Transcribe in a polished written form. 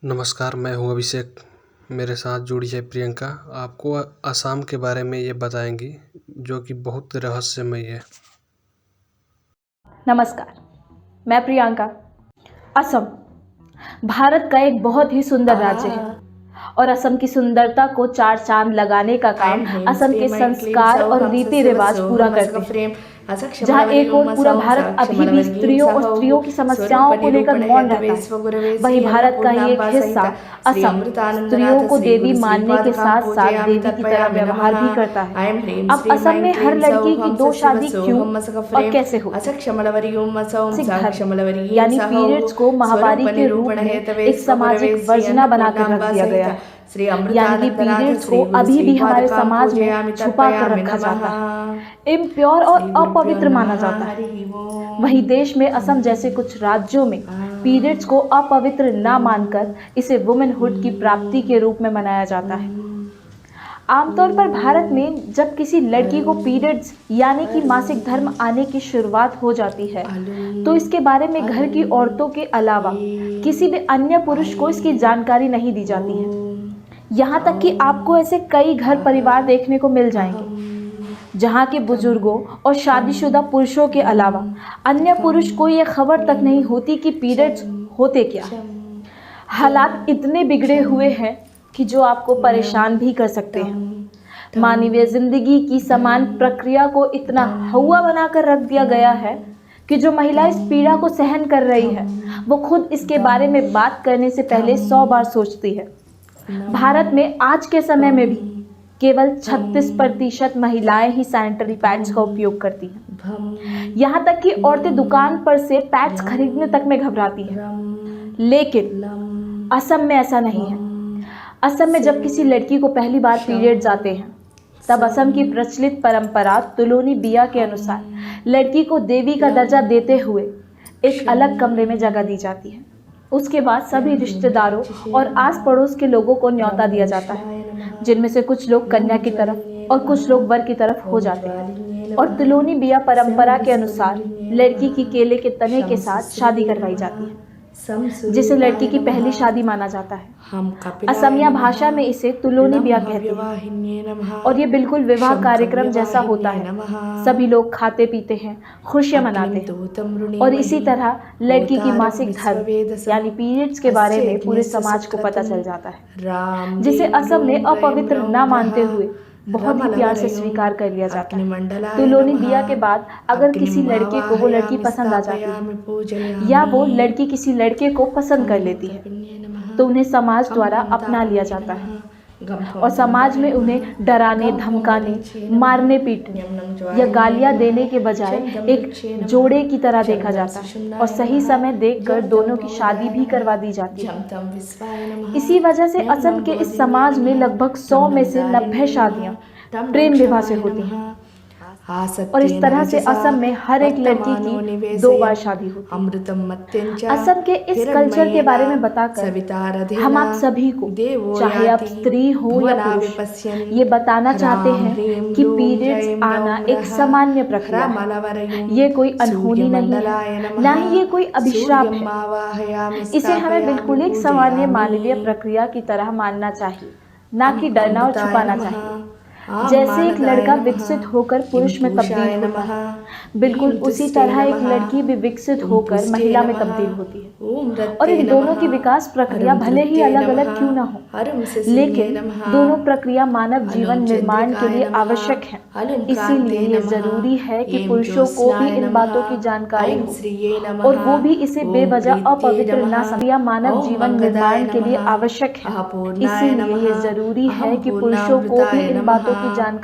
नमस्कार, मैं हूँ अभिषेक। मेरे साथ जुड़ी है प्रियंका। आपको असम के बारे में ये बताएंगी, जो कि बहुत रहस्यमय है। नमस्कार, मैं प्रियंका। असम भारत का एक बहुत ही सुंदर राज्य है और असम की सुंदरता को चार चांद लगाने का काम असम के संस्कार और रीति रिवाज पूरा करते हैं। जहाँ एक और पूरा भारत अभी भी स्त्रियों और स्त्रियों की समस्याओं को लेकर मौन रहता है, वहीं भारत का ही एक हिस्सा असम स्त्रियों को देवी मानने के साथ साथ देवी की तरह व्यवहार भी करता है। अब असम में हर लड़की की 2 शादी क्यों और कैसे हो? यानी पीरियड्स को महावारी के रूप में एक सामाजिक वर्जना बनाकर रख दिया गया है। यानी कि पीरियड्स को अभी भी हमारे समाज में छुपा कर रखा जाता है, इम्प्योर और अपवित्र माना जाता है। वहीं देश में असम जैसे कुछ राज्यों में पीरियड्स को अपवित्र ना मानकर इसे वुमेनहुड की प्राप्ति के रूप में मनाया जाता है। आमतौर पर भारत में जब किसी लड़की को पीरियड्स यानी कि मासिक धर्म आने की शुरुआत हो जाती है, तो इसके बारे में घर की औरतों के अलावा किसी भी अन्य पुरुष को इसकी जानकारी नहीं दी जाती है। यहाँ तक कि आपको ऐसे कई घर परिवार देखने को मिल जाएंगे जहाँ के बुजुर्गों और शादीशुदा पुरुषों के अलावा अन्य पुरुष को यह खबर तक नहीं होती कि पीरियड्स होते क्या। हालात इतने बिगड़े हुए हैं कि जो आपको परेशान भी कर सकते हैं। मानवीय जिंदगी की समान प्रक्रिया को इतना हवा बनाकर रख दिया गया है कि जो महिला इस पीड़ा को सहन कर रही है, वो खुद इसके बारे में बात करने से पहले 100 बार सोचती है। भारत में आज के समय में भी केवल 36% महिलाएं ही सैनिटरी पैड्स का उपयोग करती हैं। यहाँ तक कि औरतें दुकान पर से पैड्स खरीदने तक में घबराती हैं। लेकिन असम में ऐसा नहीं है। असम में जब किसी लड़की को पहली बार पीरियड्स आते हैं, तब असम की प्रचलित परंपरा तुलोनी बिया के अनुसार लड़की को देवी का दर्जा देते हुए एक अलग कमरे में जगह दी जाती है। उसके बाद सभी रिश्तेदारों और आस पड़ोस के लोगों को न्योता दिया जाता है, जिनमें से कुछ लोग कन्या की तरफ और कुछ लोग वर की तरफ हो जाते हैं। और तुलोनी बिया परंपरा के अनुसार लड़की की केले के तने के साथ शादी करवाई जाती है, जिसे लड़की की पहली शादी माना जाता है। असमिया भाषा में इसे तुलोनी बिया कहते हैं और ये बिल्कुल विवाह कार्यक्रम जैसा होता है। सभी लोग खाते पीते हैं, खुशियां मनाते हैं और इसी तरह लड़की की मासिक धर्म यानी पीरियड्स के बारे में पूरे समाज को पता चल जाता है, जिसे असम में अपवित्र ना मानते हुए बहुत ही प्यार से स्वीकार कर लिया जाता है। तुलोनी बिया के बाद अगर किसी लड़के को वो लड़की पसंद आ जाती है या वो लड़की किसी लड़के को पसंद कर लेती है, तो उन्हें समाज द्वारा अपना लिया जाता है और समाज में उन्हें डराने, धमकाने, मारने, पीटने या गालियां देने के बजाय एक जोड़े की तरह देखा जाता है और सही समय देखकर दोनों की शादी भी करवा दी जाती है। इसी वजह से असम के इस समाज में लगभग 100 में से 90 शादियां प्रेम विवाह से होती हैं और इस तरह से असम में हर एक लड़की की 2 बार शादी होती है। असम के इस कल्चर के बारे में बताकर हम आप सभी को, चाहे आप स्त्री हो या पुरुष, ये बताना चाहते हैं कि पीरियड्स आना एक सामान्य प्रक्रिया है। ये कोई अनहोनी नहीं है, ना ही ये कोई अभिशाप है। इसे हमें बिल्कुल एक सामान्य मानवीय प्रक्रिया की तरह मानना चाहिए, ना कि डरना और छुपाना चाहिए। जैसे एक लड़का विकसित होकर पुरुष में तब्दील होता है, बिल्कुल उसी तरह एक लड़की भी विकसित होकर महिला में तब्दील होती है। और इन दोनों की विकास प्रक्रिया भले ही अलग अलग क्यों ना हो, लेकिन दोनों प्रक्रिया मानव जीवन निर्माण के लिए आवश्यक है। इसीलिए ये जरूरी है कि पुरुषों को भी इन बातों की जानकारी हो और वो भी इसे बेवजह अपवित्र ना समझे। मानव जीवन निर्माण के लिए आवश्यक है, इसीलिए ये जरूरी है कि पुरुषों को भी इन बातों की जानकारी